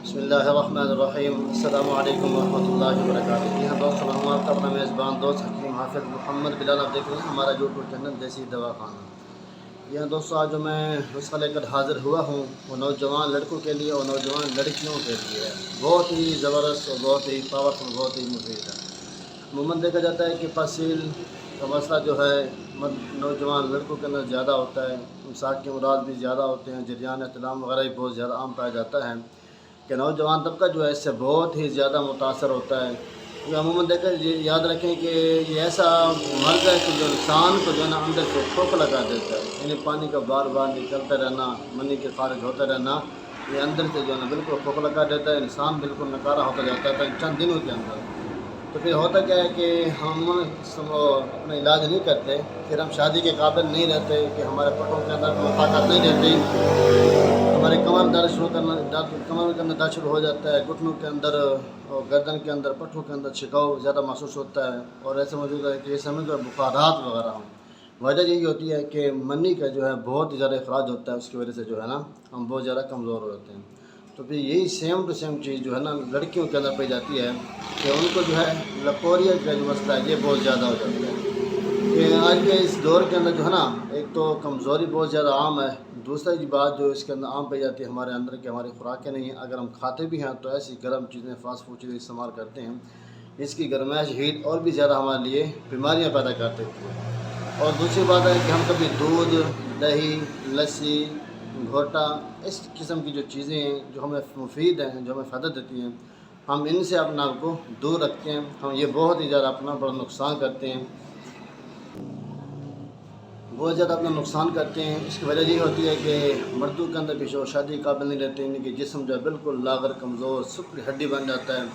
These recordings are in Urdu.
بسم اللہ الرحمن الرحیم۔ السلام علیکم ورحمۃ اللہ وبرکاتہ۔ جی ہاں دوستوں، ہم آپ کا اپنا میزبان دوست حکیم حافظ محمد بلال، آپ دیکھ رہے ہیں ہمارا یوٹیوب چینل دیسی دوا خانہ۔ یہ دوستوں، آج جو میں نسخہ لے کر حاضر ہوا ہوں وہ نوجوان لڑکوں کے لیے اور نوجوان لڑکیوں کے لیے ہے۔ بہت ہی زبردست اور بہت ہی پاورفل، بہت ہی مفید ہے۔ عموماً دیکھا جاتا ہے کہ فصیل کا مسئلہ جو ہے نوجوان لڑکوں کے اندر زیادہ ہوتا ہے، امساک کے امراض بھی زیادہ ہوتے ہیں، جریان احتلام وغیرہ بھی بہت زیادہ عام پایا جاتا ہے کہ نوجوان طبقہ جو ہے اس سے بہت ہی زیادہ متاثر ہوتا ہے۔ یہ عموماً دیکھیں، یاد رکھیں کہ یہ ایسا مرض ہے کہ جو انسان کو جو ہے نا اندر سے ٹھوک لگا دیتا ہے، یعنی پانی کا بار بار نکلتا رہنا، منی کے خارج ہوتا رہنا، یہ اندر سے جو ہے نا بالکل ٹھوک لگا دیتا ہے، انسان بالکل نکارا ہوتا جاتا ہے چند دنوں کے اندر۔ تو پھر ہوتا کیا ہے کہ ہم اپنا علاج نہیں کرتے، پھر ہم شادی کے قابل نہیں رہتے کہ ہمارے پٹوں کے اندر طاقت نہیں رہتی، ہمارے کمر درد کمر کے اندر درد شروع ہو جاتا ہے، گھٹنوں کے اندر اور گردن کے اندر، پٹھوں کے اندر چھکاؤ زیادہ محسوس ہوتا ہے، اور ایسے موجود ہے کہ یہ سمجھ کر بخارات وغیرہ ہوں۔ وجہ یہی ہوتی ہے کہ منی کا جو ہے بہت زیادہ اخراج ہوتا ہے، اس کی وجہ سے جو ہے نا ہم بہت زیادہ کمزور ہو جاتے ہیں۔ تو پھر یہی سیم ٹو سیم چیز جو ہے نا لڑکیوں کے اندر پائی جاتی ہے کہ ان کو جو ہے لکوریا کا جو مسئلہ ہے یہ بہت زیادہ ہو جاتا ہے کہ آج کے اس دور کے اندر جو ہے نا ایک تو کمزوری بہت زیادہ عام ہے، دوسری بات جو اس کے اندر عام پائی جاتی ہے ہمارے اندر کہ ہماری خوراکیں نہیں ہیں، اگر ہم کھاتے بھی ہیں تو ایسی گرم چیزیں، فاسٹ فوڈ چیزیں استعمال کرتے ہیں، اس کی گرمائش ہیٹ اور بھی زیادہ ہمارے لیے بیماریاں پیدا کر دیتی ہے۔ اور دوسری بات ہے کہ ہم کبھی دودھ، دہی، لسی، گھوٹا، اس قسم کی جو چیزیں ہیں جو ہمیں مفید ہیں، جو ہمیں فائدہ دیتی ہیں، ہم ان سے اپنے آپ کو دور رکھتے ہیں، ہم یہ بہت ہی زیادہ اپنا بڑا نقصان کرتے ہیں، بہت زیادہ اپنا نقصان کرتے ہیں۔ اس کی وجہ یہ ہوتی ہے کہ مردوں کے اندر بھی جو شادی قابل نہیں رہتے، ان کی جسم جو ہے بالکل لاغر، کمزور، سکڑی ہڈی بن جاتا ہے،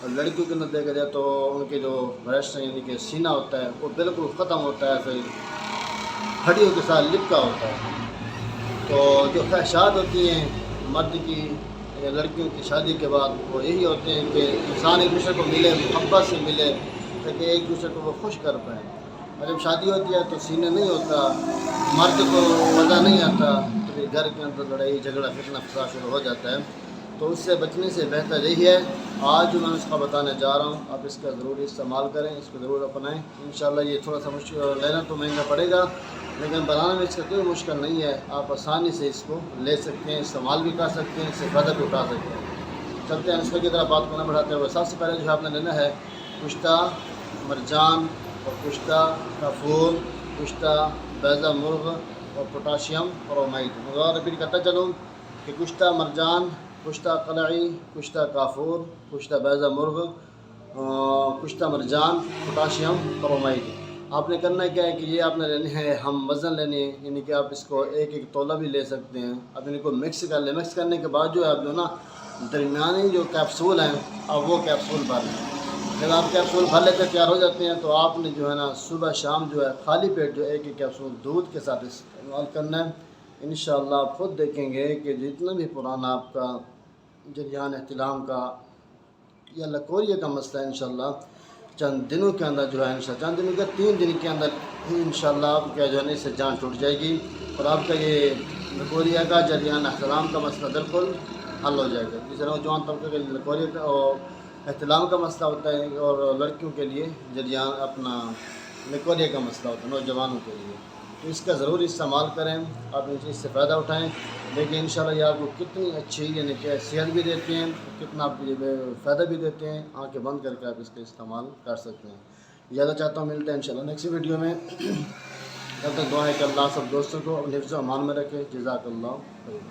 اور لڑکیوں کے اندر دیکھا جائے تو ان کے جو بریسٹ یعنی کہ سینہ ہوتا ہے وہ بالکل ختم ہوتا ہے، پھر ہڈیوں کے ساتھ لپکا ہوتا ہے۔ تو جو خواہشات ہوتی ہیں مرد کی یا لڑکیوں کی شادی کے بعد وہ یہی ہوتے ہیں کہ انسان ایک دوسرے کو ملے، محبت سے ملے، تاکہ ایک دوسرے کو وہ خوش کر پائیں۔ اور جب شادی ہوتی ہے تو سینے نہیں ہوتا، مرد کو مزہ نہیں آتا، تو پھر گھر کے اندر لڑائی جھگڑا فتنہ فساد شروع ہو جاتا ہے۔ تو اس سے بچنے سے بہتر یہی ہے آج جو میں اس کا بتانے جا رہا ہوں، آپ اس کا ضروری استعمال کریں، اس کو ضرور اپنائیں۔ انشاءاللہ یہ تھوڑا سا مشکل لینا تو مہنگا پڑے گا، لیکن بنانے میں اس کا کوئی مشکل نہیں ہے، آپ آسانی سے اس کو لے سکتے ہیں، استعمال بھی کر سکتے ہیں، اس سے فائدہ بھی اٹھا سکتے ہیں۔ چلتے ہیں نسخے کی طرح بات کرنا بڑھاتے ہوئے، سب سے پہلے جو ہے آپ نے لینا ہے کشتہ مرجان اور کشتہ کافور، کشتہ بیضہ مرغ اور پوٹاشیم برومائڈ۔ اور رپیٹ کرتا چلوں کہ کشتہ مرجان، کشتہ قلعی، کشتہ کافور، کشتہ بیضہ مرغ، کشتہ مرجان، پوٹاشیم برومائڈ۔ آپ نے کرنا کیا ہے کہ یہ آپ نے لینے ہیں ہم وزن لینے ہیں، یعنی کہ آپ اس کو ایک ایک تولہ بھی لے سکتے ہیں۔ اب ان کو مکس کر لیں، مکس کرنے کے بعد جو ہے آپ جو نا درمیانی جو کیپسول ہیں اب وہ کیپسول بھر لیں۔ جب آپ کیپسول بھر لے کر تیار ہو جاتے ہیں تو آپ نے جو ہے نا صبح شام جو ہے خالی پیٹ جو ایک ایک کیپسول دودھ کے ساتھ استعمال کرنا ہے۔ انشاءاللہ آپ خود دیکھیں گے کہ جتنا بھی پرانا آپ کا جریان احتلام کا یا لکوریا کا مسئلہ ہے، انشاءاللہ چند دنوں کے اندر جو ہے چند دنوں کے 3 دن کے اندر انشاءاللہ آپ کا جو ہے اس سے جان چھوٹ جائے گی، اور آپ کا یہ لکوریا کا جریان احتلام کا مسئلہ بالکل حل ہو جائے گا۔ جس طرح نوجوان طبقے کے لکوریا کا اور احتلام کا مسئلہ ہوتا ہے، اور لڑکیوں کے لیے جریان اپنا لکوریا کا مسئلہ ہوتا ہے نوجوانوں کے لیے، تو اس کا ضرور استعمال کریں، آپ اس سے فائدہ اٹھائیں۔ دیکھیں انشاءاللہ یہ آپ کو کتنی اچھی یعنی کہ صحت بھی دیتے ہیں، کتنا آپ کو فائدہ بھی دیتے ہیں، آنکھیں بند کر کے آپ اس کا استعمال کر سکتے ہیں۔ زیادہ چاہتا ہوں ملتے ہیں انشاءاللہ نیکسٹ ویڈیو میں، تب تک دعا ہے کہ اللہ سب دوستوں کو اپنے حفظ و امان میں رکھے۔ جزاک اللہ خیر۔